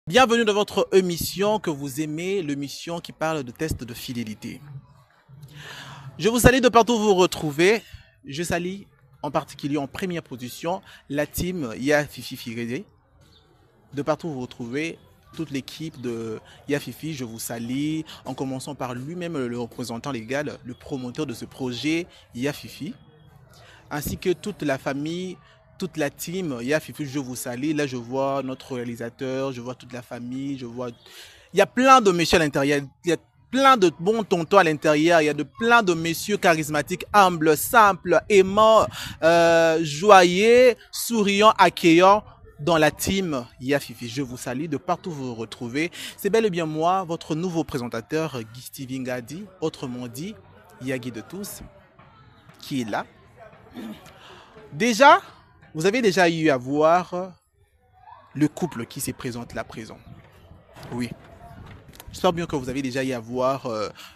Bienvenue dans votre émission que vous aimez, l'émission qui parle de tests de fidélité. Je vous salue de partout où vous vous retrouvez. Je salue en particulier en première position la team Yafifi Firede. De partout où vous vous retrouvez, toute l'équipe de Yafifi, je vous salue. En commençant par lui-même le représentant légal, le promoteur de ce projet Yafifi, ainsi que toute la famille, toute la team Yafifi, je vous salue. Là, je vois notre réalisateur, je vois toute la famille, je vois... Il y a plein de messieurs à l'intérieur, il y a plein de bons tontons à l'intérieur, il y a plein de messieurs charismatiques, humbles, simples, aimants, joyeux, souriants, accueillants dans la team Yafifi. Je vous salue de partout où vous vous retrouvez. C'est bel et bien moi, votre nouveau présentateur, Guy Steven Gadi, autrement dit, Yagi de tous, qui est là. Déjà, vous avez déjà eu à voir le couple qui se présente là présent. Oui. J'espère bien que vous avez déjà eu à voir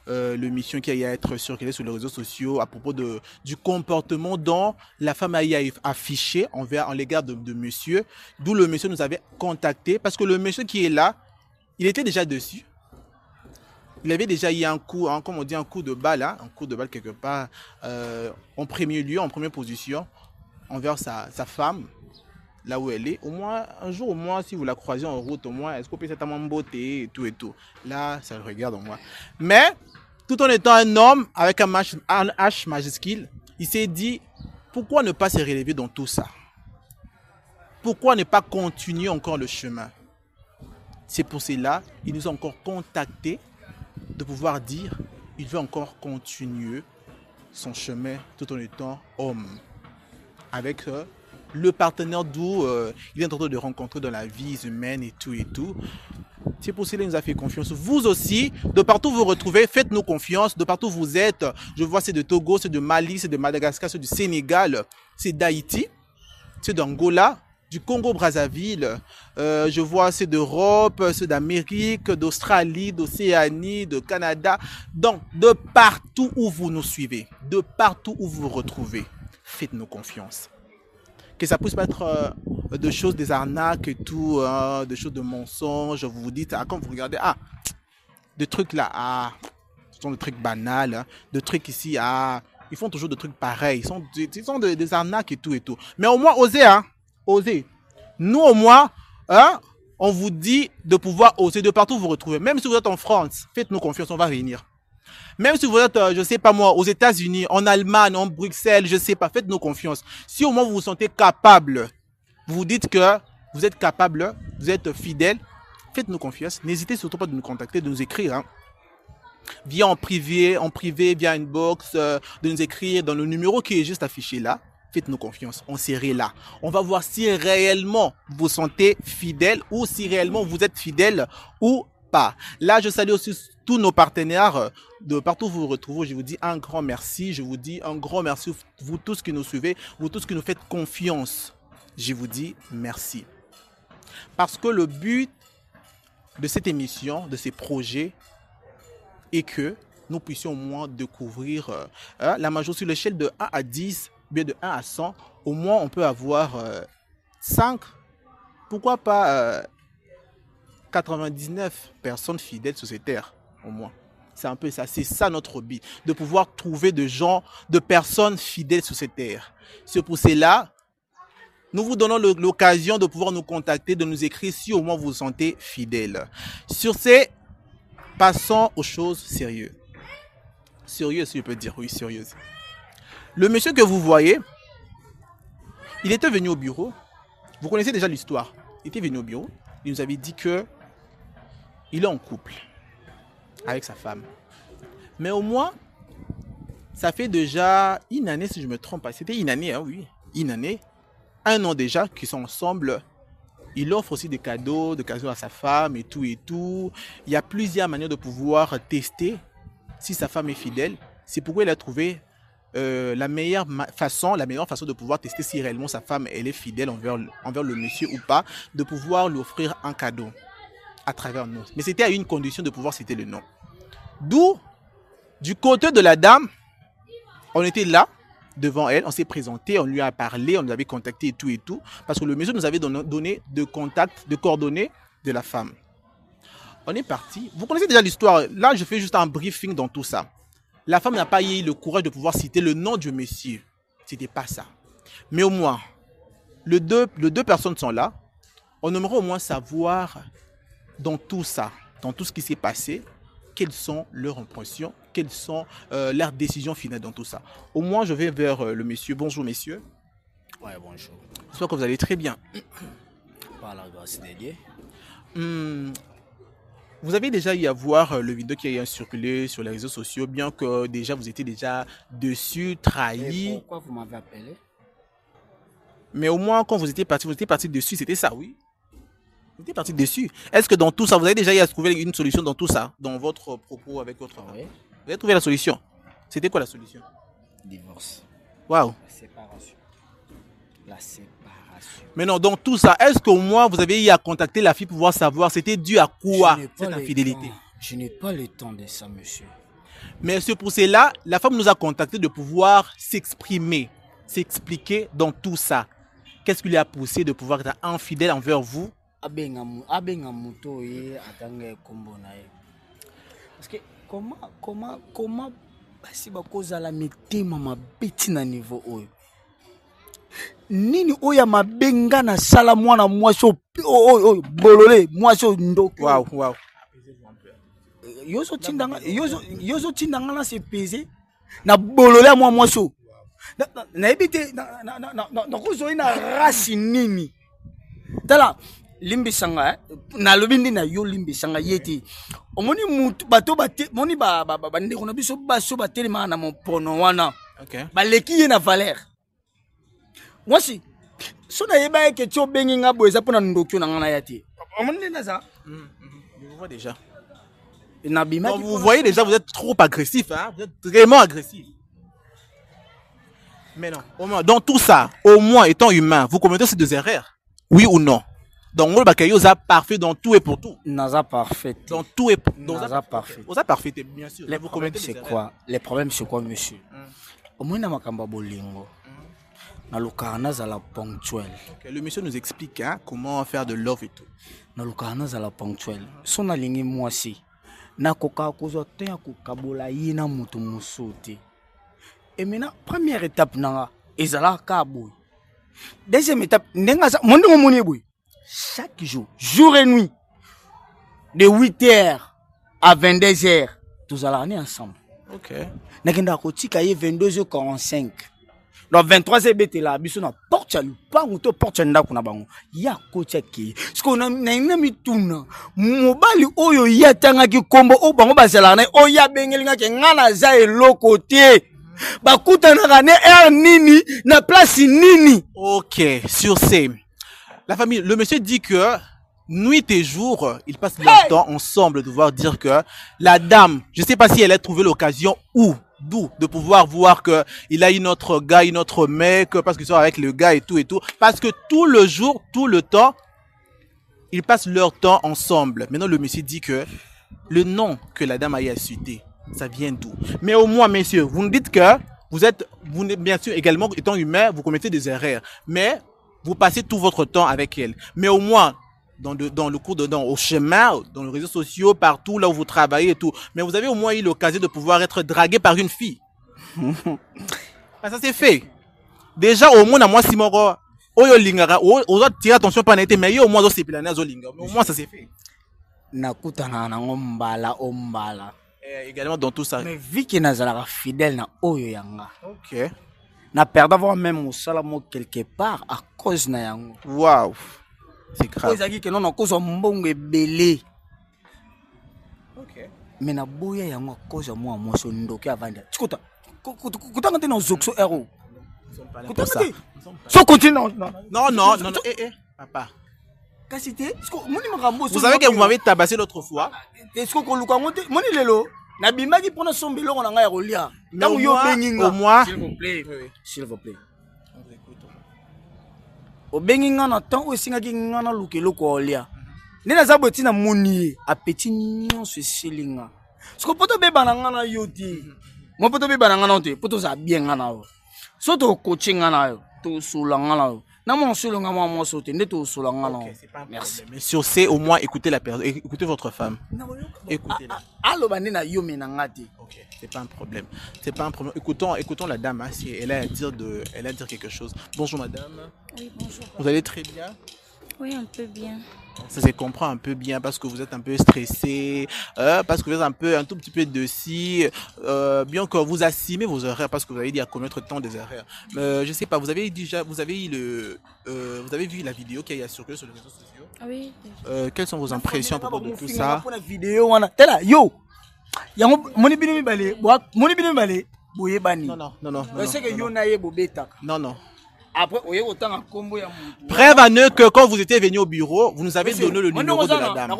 l'émission qui a eu à être circulée sur les réseaux sociaux à propos du comportement dont la femme a eu à afficher en l'égard de monsieur, d'où le monsieur nous avait contacté, parce que le monsieur qui est là, il était déjà dessus. Il avait déjà eu un coup, comme on dit, un coup de balle, un coup de balle quelque part, en premier lieu, en première position, envers sa femme, là où elle est. Au moins, un jour au moins, si vous la croisez en route, au moins, est-ce qu'on peut cette amende beauté et tout et tout. Là, ça le regarde au moins. Mais, tout en étant un homme avec un H majuscule, il s'est dit, pourquoi ne pas se relever dans tout ça? Pourquoi ne pas continuer encore le chemin? C'est pour cela, il nous a encore contactés de pouvoir dire, il veut encore continuer son chemin tout en étant homme. Avec le partenaire d'où il est en train de rencontrer dans la vie humaine et tout et tout. C'est pour cela qu'il nous a fait confiance. Vous aussi, de partout où vous vous retrouvez, faites-nous confiance. De partout où vous êtes, je vois c'est de Togo, c'est de Mali, c'est de Madagascar, c'est du Sénégal, c'est d'Haïti, c'est d'Angola, du Congo-Brazzaville. Je vois c'est d'Europe, c'est d'Amérique, d'Australie, d'Océanie, de Canada. Donc, de partout où vous nous suivez, de partout où vous vous retrouvez, faites-nous confiance. Que ça puisse pas être de choses, des arnaques et tout, des choses de mensonges. Vous vous dites, quand vous regardez, des trucs là, ce sont des trucs banals, des trucs ici, ils font toujours des trucs pareils. Ils sont des arnaques et tout et tout. Mais au moins, osez, osez. Nous, au moins, on vous dit de pouvoir oser de partout où vous retrouvez. Même si vous êtes en France, faites-nous confiance, on va venir. Même si vous êtes, je sais pas moi, aux États-Unis, en Allemagne, en Bruxelles, je sais pas, faites-nous confiance. Si au moins vous vous sentez capable, vous vous dites que vous êtes capable, vous êtes fidèle, faites-nous confiance. N'hésitez surtout pas de nous contacter, de nous écrire. Via en privé, via inbox, de nous écrire dans le numéro qui est juste affiché là. Faites-nous confiance, on serait là. On va voir si réellement vous vous sentez fidèle ou si réellement vous êtes fidèle ou pas. Là, je salue aussi tous nos partenaires de partout où vous vous retrouvez. Je vous dis un grand merci. Je vous dis un grand merci, vous tous qui nous suivez, vous tous qui nous faites confiance. Je vous dis merci. Parce que le but de cette émission, de ces projets, est que nous puissions au moins découvrir la majorité sur l'échelle de 1 à 10, bien de 1 à 100. Au moins, on peut avoir 5, pourquoi pas 99 personnes fidèles sur ces terres, au moins. C'est un peu ça, c'est ça notre but, de pouvoir trouver de gens, de personnes fidèles sur ces terres. C'est pour cela, nous vous donnons l'occasion de pouvoir nous contacter, de nous écrire si au moins vous vous sentez fidèle. Sur ce, passons aux choses sérieuses. Sérieuses, si je peux dire, oui, sérieuses. Le monsieur que vous voyez, il était venu au bureau. Vous connaissez déjà l'histoire. Il était venu au bureau. Il nous avait dit que il est en couple avec sa femme. Mais au moins, ça fait déjà une année, si je ne me trompe pas. C'était une année, oui. Une année. 1 an déjà qu'ils sont ensemble. Il offre aussi des cadeaux à sa femme et tout et tout. Il y a plusieurs manières de pouvoir tester si sa femme est fidèle. C'est pourquoi il a trouvé la meilleure façon de pouvoir tester si réellement sa femme elle est fidèle envers le monsieur ou pas, de pouvoir lui offrir un cadeau à travers nous. Mais c'était à une condition de pouvoir citer le nom. D'où, du côté de la dame, on était là, devant elle, on s'est présenté, on lui a parlé, on nous avait contacté et tout, parce que le monsieur nous avait donné de contacts, de coordonnées de la femme. On est parti. Vous connaissez déjà l'histoire. Là, je fais juste un briefing dans tout ça. La femme n'a pas eu le courage de pouvoir citer le nom du monsieur. C'était pas ça. Mais au moins, les deux personnes sont là. On aimerait au moins savoir dans tout ça, dans tout ce qui s'est passé, quelles sont leurs impressions, quelles sont leurs décisions finales dans tout ça. Au moins, je vais vers le monsieur. Bonjour, messieurs. Ouais, bonjour. J'espère que vous allez très bien. Par la grâce de Dieu. Vous avez déjà eu à voir le vidéo qui a circulé sur les réseaux sociaux, bien que déjà vous étiez déjà dessus, trahi. Et pourquoi vous m'avez appelé? Mais au moins, quand vous étiez parti dessus, c'était ça, oui. Vous étiez parti dessus. Est-ce que dans tout ça, vous avez déjà eu à trouver une solution dans tout ça, dans votre propos avec votre femme? Oui. Vous avez trouvé la solution? C'était quoi la solution? Divorce. Waouh. Séparation. La séparation. Maintenant, dans tout ça, est-ce qu'au moins vous avez eu à contacter la fille pour pouvoir savoir c'était dû à quoi cette infidélité? Je n'ai pas le temps de ça, monsieur. Mais c'est pour cela, la femme nous a contacté de pouvoir s'exprimer, s'expliquer dans tout ça. Qu'est-ce qui lui a poussé de pouvoir être infidèle envers vous? Parce que comment basi bakozala mitema mabeti na niveau oyo nini oya mabenga na sala mwana mwasi oyo bolole mwasi ndoki Wow. yozo tindanga na se peser na bolole mwa mwasi na ebite na kozoi na race nini tala limbisanga na lobindi na yo limbisanga yeti omoni mutu bato bate moni ba ndeko na biso baso batelema na mopono wana Okay. baleki ye na valeur mwasi so na yeba eke tio bengi nga boeza pona ndokyo na ngana yati omoni na za Je vous vois déjà. na bima Donc, vous voyez déjà, vous êtes trop agressif, hein? Vous êtes vraiment agressif. Mais non, au moins, dans tout ça, au moins étant humain, vous commettez ces deux erreurs? Oui ou non? Donc, on va parfait dans tout et pour tout. naza parfait Dans tout et pour tout. naza parfait Vous êtes parfait, bien sûr. les Vous problèmes commettez c'est des quoi les problèmes c'est quoi monsieur omoni na makamba bolingo na lokana nazala ponctuel erreurs. Le monsieur nous explique hein, comment faire de love et tout. na lokana nazala ponctuel so nalingi mwasi nakoka kozwa te ya kokabola ye na moto mosusu te et maintenant première étape nanga ezalaka boye deuxième étape ndenge mondingo moni boye chaque jour et nuit de 8h à 22h tozalaka ne ensemble Ok. nakenda kotika ye 22h45 donc 23h betela biso na porte ya lupango to porte ya ndako na bango ya kotia ke siko na mituna mobali oyo yatangaki kombo o bango bazalaka na oyo abengelingaki nga naza eloko te bakutanaka ne air nini na place nini. Ok, sur ces. La famille, le monsieur dit que nuit et jour, ils passent leur temps ensemble, de pouvoir dire que la dame, je ne sais pas si elle a trouvé l'occasion d'où, de pouvoir voir que il a une autre gars, une autre mec, parce qu'ils sont avec le gars et tout, parce que tout le jour, tout le temps, ils passent leur temps ensemble. Maintenant, le monsieur dit que le nom que la dame a eu à citer, ça vient d'où? Mais au moins, messieurs, vous nous dites que vous êtes bien sûr également étant humain, vous commettez des erreurs, mais vous passez tout votre temps avec elle. Mais au moins, dans le cours au chemin, dans les réseaux sociaux, partout là où vous travaillez et tout. Mais vous avez au moins eu l'occasion de pouvoir être dragué par une fille. Ça c'est fait. Déjà, au moins, à moi, Simoro, oyo lingara, oyo tirer attention pas n'était mais au moins, c'est plané au linga. Au moins, ça c'est fait. Nakutana na ngombala ombala. Également dans tout ça. Mais vu que nazala fidèle na oyo yanga. Ok. Na perdre avoir même au salamo quelque part à cause na yango. Waouh. C'est grave. Ozaki que non na cause mbongo belé. Ok. Mais na boya yango cause moi so ndoki avanda. Tikuta. Kutanga te na zokso ero. Kutanga te. So continue. Non, papa. Vous savez que vous m'avez tabassé l'autre fois. Est-ce que vous avez moni lelo na bimaki pona sombelo na nga ya rolia. Au moins, s'il vous plaît. S'il vous plaît. O benginga na temps o singaki nga na lukelo ko olia. Nena za boti na moni appétit nyonso silinga. Ce que poto beba na nga na yoti. Mo poto beba na nga na te, poto za bien nga na yo. So to coaching nga na yo, to sula nga na yo. mon solo nga moi sauté ndé to solo nga non. Merci. Mais sur C au moins écoutez la personne, écoutez votre femme. Écoutez-la. Allo bandi na yo menangati. OK, c'est pas un problème. C'est pas un problème. Écoutons la dame hein, si elle a à dire quelque chose. Bonjour madame. Oui, bonjour. Vous allez très bien? Oui, un peu bien. Ça se comprend un peu bien parce que vous êtes un peu stressé, parce que vous êtes un tout petit peu dessus, bien que vous assumez vos erreurs parce que vous avez dit à commettre tant des erreurs. Je sais pas, vous avez vu la vidéo qui a circulé sur les réseaux sociaux? Oui. Quelles sont vos impressions à propos de tout ça? Vidéo wana tela yo. Yango moni bino mibale, boye bani. Non. C'est que yo na ye bobeta. Non. Après, vous avez autant un combo. Preuve à ne que quand vous étiez venu au bureau, vous nous avez donné le numéro de la dame.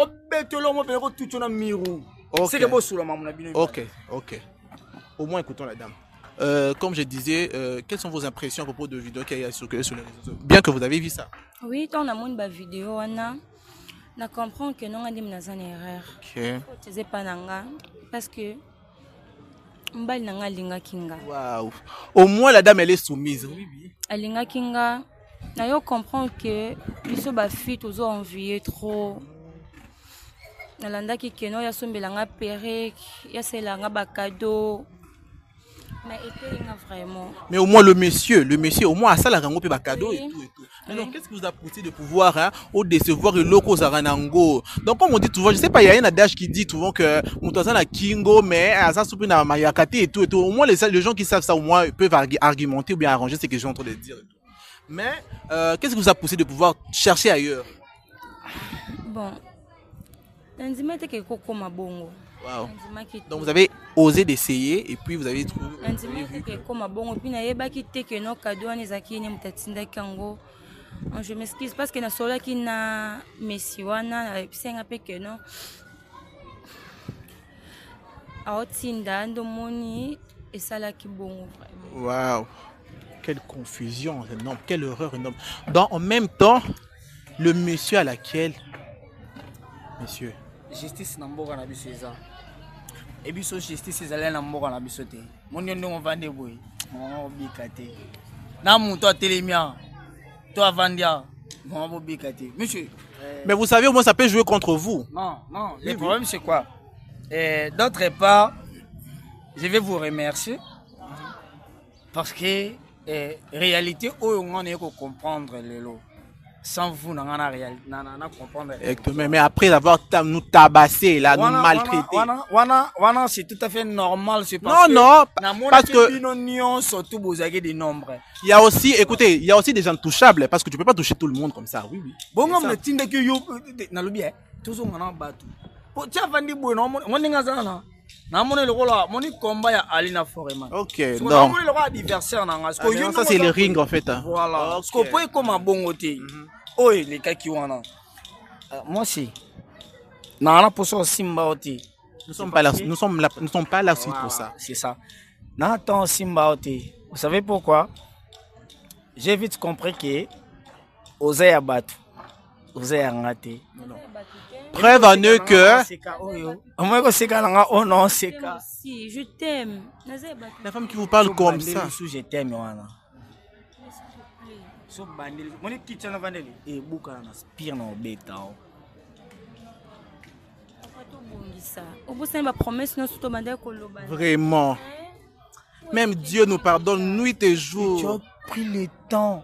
Ok. Au moins, écoutons la dame. Comme je disais, quelles sont vos impressions à propos de vidéos qui a circulé sur les réseaux sociaux? Bien que vous avez vu ça. Oui, quand on a une vidéo, on comprend que non, on a une erreur. Ok. C'est pas parce que Waouh. Au moins, la dame, elle est soumise. Oui. Alinga kinga, na yo comprendre que biso ba fille toujours envier trop. Nalanda ki keno ya sombelanga perek, ya selanga ba cadeau. Mais était vraiment. Mais au moins le monsieur au moins à ça la rango pe ba cadeau et tout. Mais donc qu'est-ce qui vous a poussé de pouvoir hein, au décevoir le loco zaranango? Donc comme on dit souvent, je sais pas, il y a un adage qui dit souvent que mutoza na kingo mais ça soupe na mayakate et tout. Au moins les gens qui savent ça au moins peuvent argumenter ou bien arranger ce que je suis en train de dire. Mais qu'est-ce qui vous a poussé de pouvoir chercher ailleurs? Bon. Nzimete ke koko mabongo. Wow. Donc vous avez osé d'essayer et puis vous avez trouvé. Je m'excuse parce que na sola qui na messiwana pisenga peke no. Aotinda ndomoni et sala ki bongo vraiment. Wow. Quelle confusion énorme, quelle horreur énorme. Donc en même temps, le monsieur à laquelle monsieur justice na mboka na biso eza. Et biso justice ezala na mboka na biso te. Moni ndongo vande boy. Mo bikate. Na muto atelemia. Toi vandia. Mo bikate. Monsieur. Mais vous savez au moins ça peut jouer contre vous. Non. Le problème c'est quoi? D'autre part, je vais vous remercier parce que réalité on est comprendre le lot. Sans vous, on a réalité, on comprendre. Mais après avoir nous tabassé, là, nous maltraité. C'est tout à fait normal. Non, parce que des nombres. Il y a aussi, écoutez, il y a aussi des intouchables parce que tu peux pas toucher tout le monde comme ça. Oui. Bon, on me dit que yo, na lobi, toujours on a battu. Pour tiens vandi boy, non, on est ngazana. Na moni le rôle, moni combat ya Alina Foreman. Ok, donc. Moni le rôle adversaire na ngas. Ça c'est le ring en fait. Voilà. Ce qu'on peut comme un bon côté. Oh, les cas qui wana. Moi si. Na na poso simba oti. Nous sommes pas là pour ça. C'est ça. Na tant simba oti. Vous savez pourquoi? J'ai vite compris que osé abattre. Osé ngate. Preuve en eux que. Oh non, c'est ça. Si, je t'aime. La femme qui vous parle comme ça. Je t'aime, Yohana. Vraiment. Même Dieu nous pardonne nuit et jour. Tu as pris le temps.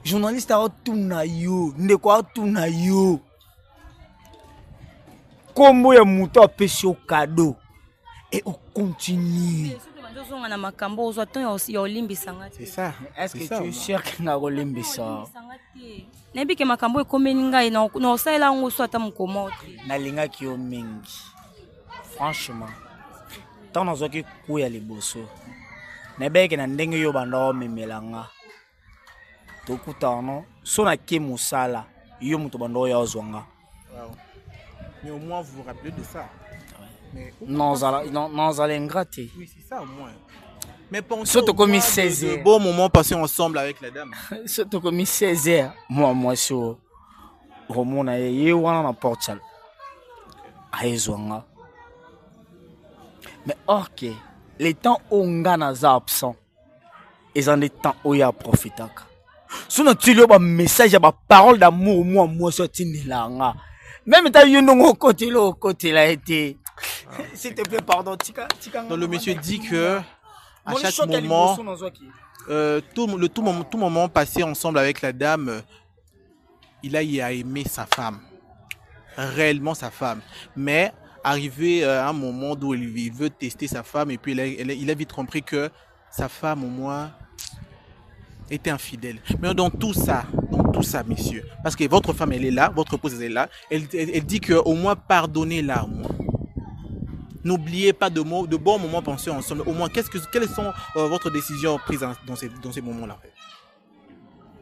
Journaliste a tout na yo. Ne quoi tout na yo. Comment ya muto apesi au cadeau et on continue. C'est ça. Est-ce que tu es sûr que na olimbisa? Nebi ke makambo ekomeni ngai na osala ngo so ata mukomote. Na linga ki o mingi. Franchement. Tant nazo ki kuya liboso. Nebeke na ndenge yo banda memelanga. Tokutano so na ke musala yo muto banda ya ozwanga. Wow. Mais au moins, vous vous rappelez de ça. Mais non, allez ingraté. Oui, c'est ça au moins. Mais pensez surtout comme 16 heures. Bon moment passé ensemble avec la dame. Surtout comme 16 heures. Moi, sur Romona, il wana na portal. Aizwanga. Mais ok, les temps où on gagne absent, ils ont des temps où il y a profité. so na tili ba message ba parole d'amour moi so tinelanga même ta yonongo côté là été s'il te plaît pardon tika donc le monsieur dit que à chaque moment tout moment passé ensemble avec la dame il a aimé sa femme, réellement sa femme, mais arrivé à un moment où il veut tester sa femme et puis il a vite compris que sa femme au moins était infidèle. Mais dans tout ça, messieurs, parce que votre femme elle est là, votre épouse elle est là, elle dit que au moins pardonnez-la. N'oubliez pas de bons moments passés ensemble. Au moins, quelles sont votre décision prise dans ces moments-là en fait?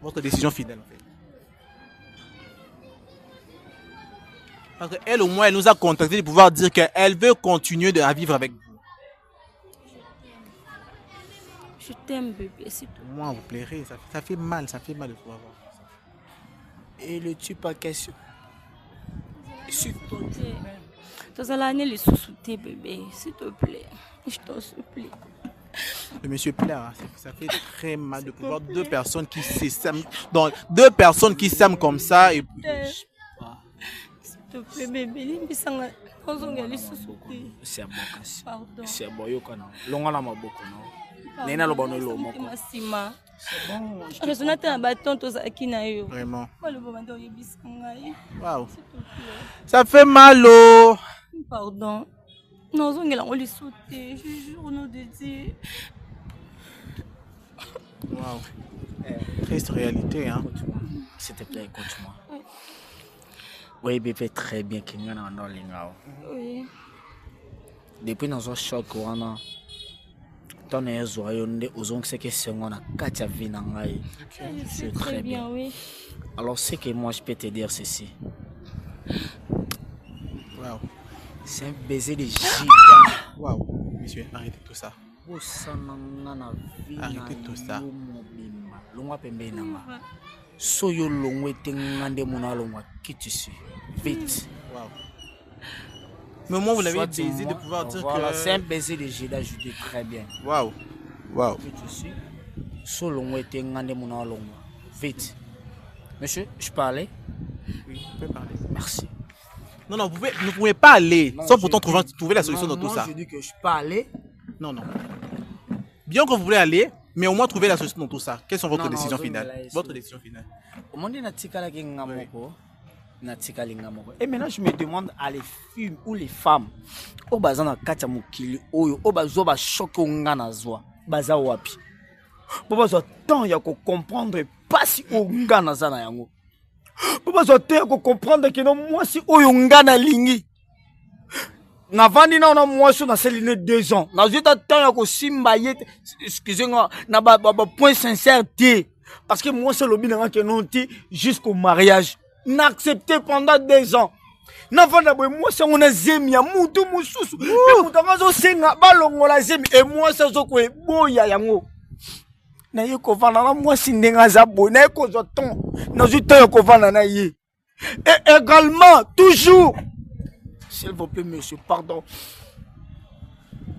Votre décision fidèle en fait. Parce qu'elle, au moins, elle nous a contacté de pouvoir dire qu'elle veut continuer à vivre avec vous. Je t'aime, bébé, c'est tout. Moi, vous plairez, ça fait mal de pouvoir voir ça. Et le tue pas question. Tu as l'année les sous-soutés, bébé, s'il te plaît. Je t'en supplie. Le monsieur pleure, hein. Ça fait très mal de pouvoir deux personnes qui s'aiment. Donc, deux personnes qui s'aiment comme ça et puis. S'il te plaît, bébé, c'est bon, pardon. C'est bon, yokana. Longana maboko non. Nena lo bano lo moko. C'est bon. Je suis un bâton tous qui n'a eu. Vraiment. Wow. Ça fait mal oh. Pardon. Non, on les sauter. Je jure au nom de Dieu. Wow. Triste réalité hein. S'il te plaît, écoute-moi. Oui, bébé, très bien qu'il y en a dans les gars. Oui. Depuis dans un choc, on a ton aïe, aux ongles, c'est que c'est on a quatre vies dans l'aïe. C'est très bien, oui. Alors, c'est que moi, je peux te dire ceci. Wow. C'est un baiser de giga. Waouh, monsieur, arrêtez tout ça. Arrêtez tout ça. Soyo longwe tengande mona longwa qui tu suis vite. Wow. Mais moi vous l'avez baisé de pouvoir dire voilà, que c'est un baiser de Géda, je dis très bien. Waouh. Waouh. Qui tu suis so longwe tengande mona longwa vite. Monsieur, je peux aller? Oui, vous pouvez parler. Merci. Non, vous ne pouvez pas aller sans pourtant trouver la solution dans tout ça. Je dis que je peux aller. Non. Bien que vous voulez aller, mais au moins trouver la solution dans tout ça. Quelles sont votre décision finale? Votre décision finale. Au moment où et maintenant je me demande à les filles ou les femmes au bazana kacha mukili oyo au bazo ba choquer ngana zwa baza wapi bo bazo temps ya ko comprendre pas si o ngana zana yango bo bazo temps ko comprendre que non moi si oyo ngana lingi na vandi na ona moi so na seline 2 ans na zuta temps ya ko simba yete excusez-moi na ba point sincère té parce que moi c'est le bien que non té jusqu'au mariage n'accepter pendant 2 ans. N'avons moi c'est on a zemi ya mutu mususu. Mais mutangazo senga balongo la zemi et moi c'est zo ko boya yango. Na ye ko vana na moi si ndenga za bo na ye ko zo ton na zo ton ko vana na ye. Et également toujours s'il vous plaît monsieur pardon.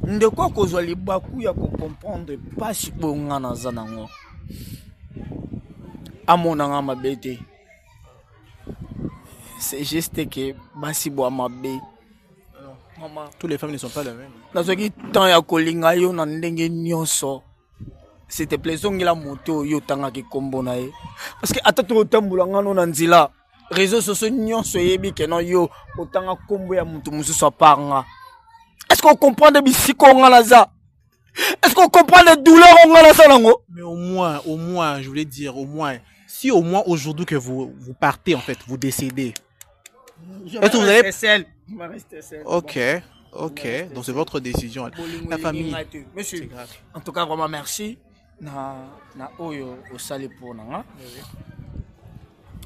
Ndeko ko zo libaku ya ko comprendre pas si bonga na za nango. Amona nga mabete. C'est juste que Basibo Amabe. Maman, toutes les femmes ne sont pas les mêmes. Dans ce qui temps ya kolinga yo na ndenge nyonso. C'était plaisant la moto yo tanga ki kombo na ye. Parce que atatu tambula ngano na nzila. Réseaux sociaux nyonso yebi ke non yo otanga kombo ya mutu mususu apanga. Est-ce qu'on comprend de bisiko ngala za? Est-ce qu'on comprend les douleurs ngala za nango? Mais au moins, je voulais dire au moins si au moins aujourd'hui que vous partez en fait, vous décédez. Est-ce que vous allez seul? Je vais rester seul. Ok. Donc c'est votre décision. La famille. Monsieur, en tout cas vraiment merci. Na oyo osali pour nanga.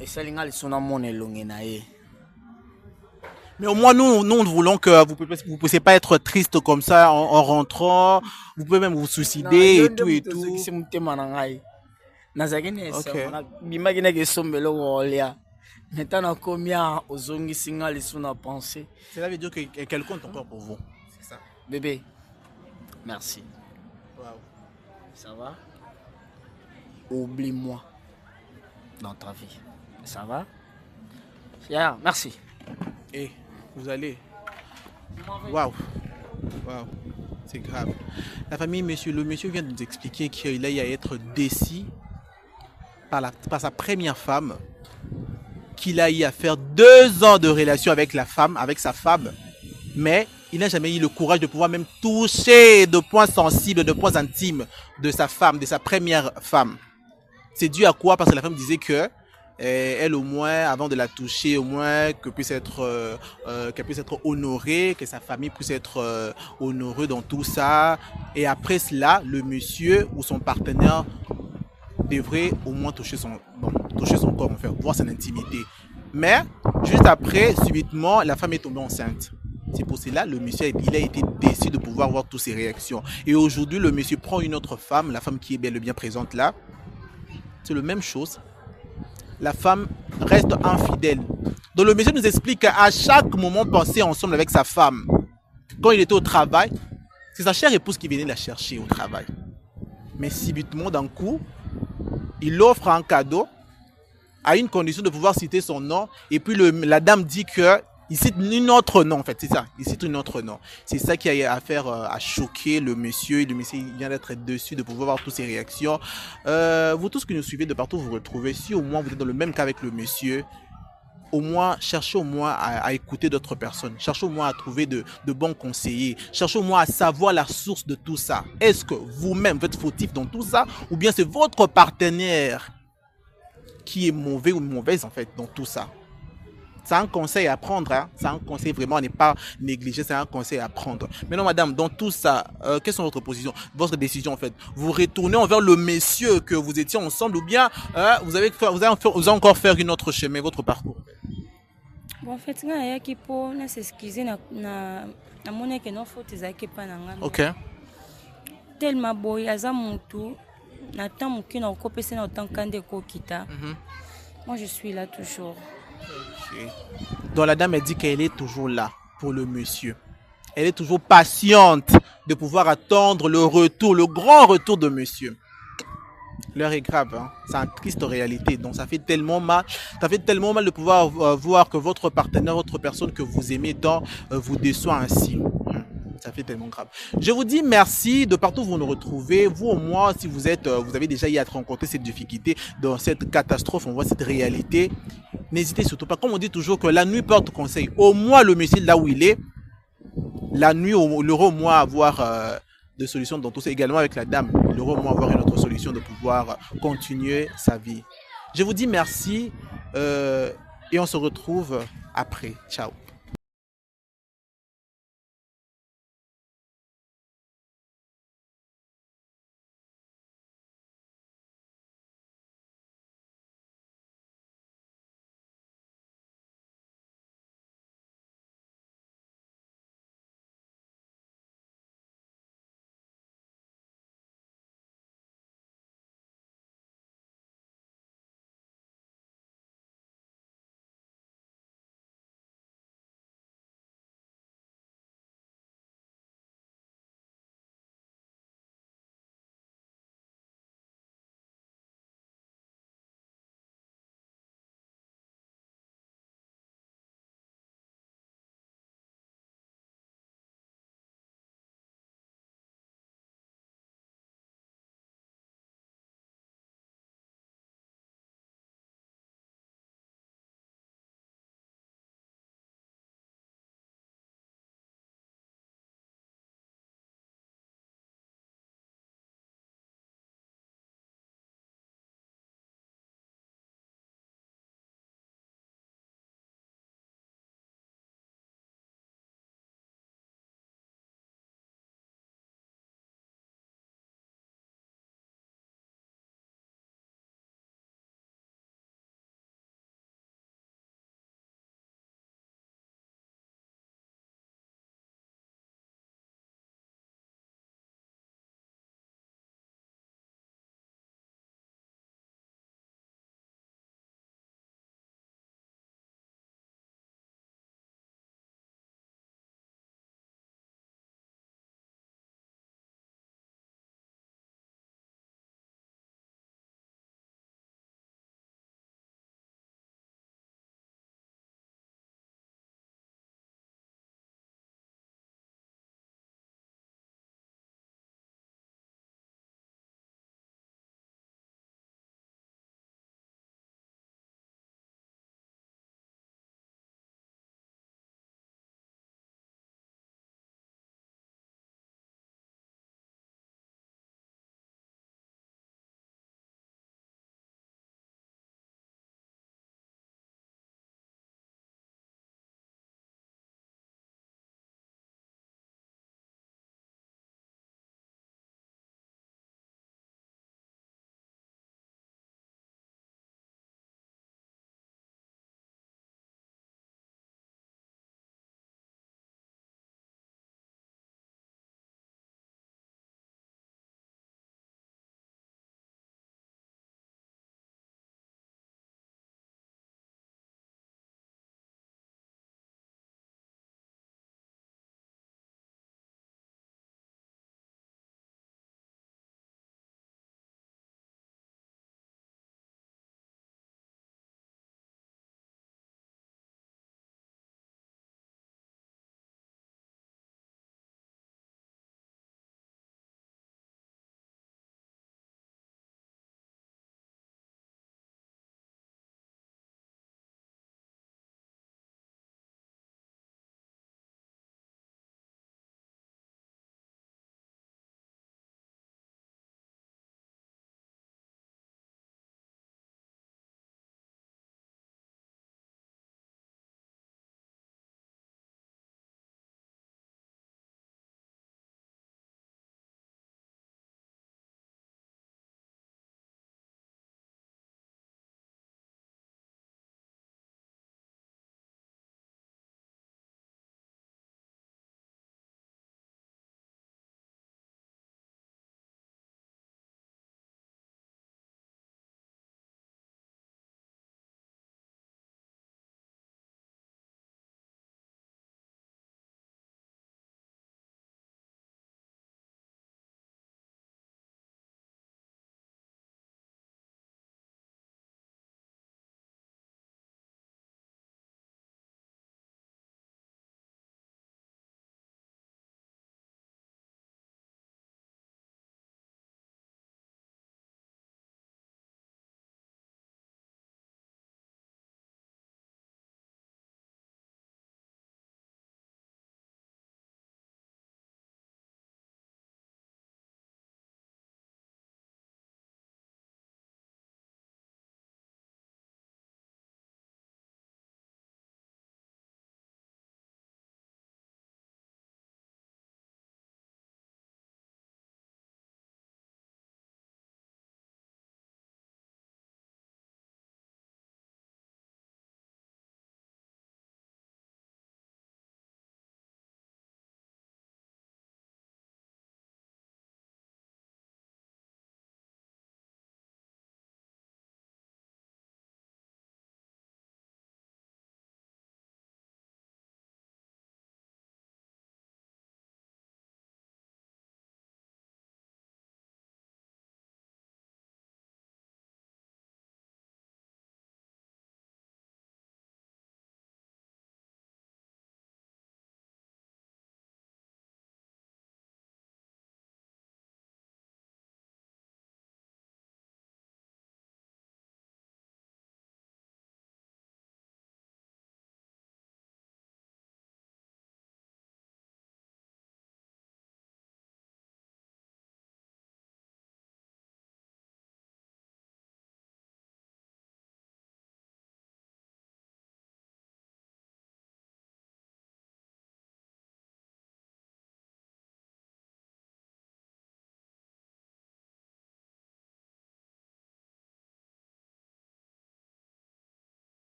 Et salinga le sona mon elonge na ye. Mais au moins nous voulons que vous ne puissiez pas être triste comme ça en rentrant. Vous pouvez même vous suicider et tout. Maintenant, combien aux ongi singa sont pensé. Cela veut dire qu'elle compte encore pour vous. C'est ça. Bébé, merci. Wow. Ça va? Oublie-moi. dans ta vie. Ça va? Yeah, merci. Et vous allez. Waouh. Waouh. C'est grave. La famille, le monsieur vient de nous expliquer qu'il a à être déçu par sa première femme, qu'il a eu à faire 2 ans de relation avec sa femme, mais il n'a jamais eu le courage de pouvoir même toucher de points sensibles, de points intimes de sa femme, de sa première femme. C'est dû à quoi? Parce que la femme disait que elle, au moins, avant de la toucher, au moins qu'elle puisse être honorée, que sa famille puisse être honorée dans tout ça. Et après cela, le monsieur ou son partenaire devrait au moins toucher son corps, en fait, voir son intimité. Mais juste après, subitement, la femme est tombée enceinte. C'est pour cela le monsieur il a été déçu de pouvoir voir toutes ses réactions. Et aujourd'hui, le monsieur prend une autre femme, la femme qui est bel et bien présente là. C'est la même chose. La femme reste infidèle. Donc le monsieur nous explique qu'à chaque moment passé ensemble avec sa femme, quand il était au travail, c'est sa chère épouse qui venait la chercher au travail. Mais subitement, d'un coup, il offre un cadeau à une condition de pouvoir citer son nom. Et puis la dame dit que il cite une autre nom, en fait, c'est ça. Il cite une autre nom. C'est ça qui a affaire à choquer le monsieur. Et le monsieur vient d'être dessus, de pouvoir voir toutes ses réactions. Vous tous qui nous suivez de partout, vous retrouvez. Si au moins vous êtes dans le même cas avec le monsieur, au moins, cherchez au moins à écouter d'autres personnes. Cherchez au moins à trouver de bons conseillers. Cherchez au moins à savoir la source de tout ça. Est-ce que vous-même vous êtes fautif dans tout ça? Ou bien c'est votre partenaire qui est mauvais ou mauvaise, en fait, dans tout ça? C'est un conseil à prendre, hein. C'est un conseil vraiment à ne pas négliger, c'est un conseil à prendre. Maintenant, madame, dans tout ça, quelles sont votre position, votre décision en fait? Vous retournez envers le monsieur que vous étiez ensemble ou bien vous allez encore faire une autre chemin, votre parcours? Bon, en fait, il y a qui pour s'excuser na monnaie que non faut te pas na. Ok. Tellement boy aza mutu na temps muki na okopesa na temps kande ko kita. Moi je suis là toujours. Okay. Donc la dame elle dit qu'elle est toujours là pour le monsieur. Elle est toujours patiente de pouvoir attendre le retour, le grand retour de monsieur. L'heure est grave, hein? C'est une triste réalité. Donc ça fait tellement mal. Ça fait tellement mal de pouvoir voir que votre partenaire, votre personne que vous aimez tant vous déçoit ainsi. Ça fait tellement grave. Je vous dis merci de partout où vous nous retrouvez. Vous au moins, si vous avez déjà eu à rencontrer cette difficulté, dans cette catastrophe, on voit cette réalité. N'hésitez surtout pas. Comme on dit toujours que la nuit porte conseil. Au moins le monsieur là où il est, la nuit, il aura au moins avoir de solutions dans tout ça. Également avec la dame, il aura au moins avoir une autre solution de pouvoir continuer sa vie. Je vous dis merci et on se retrouve après. Ciao.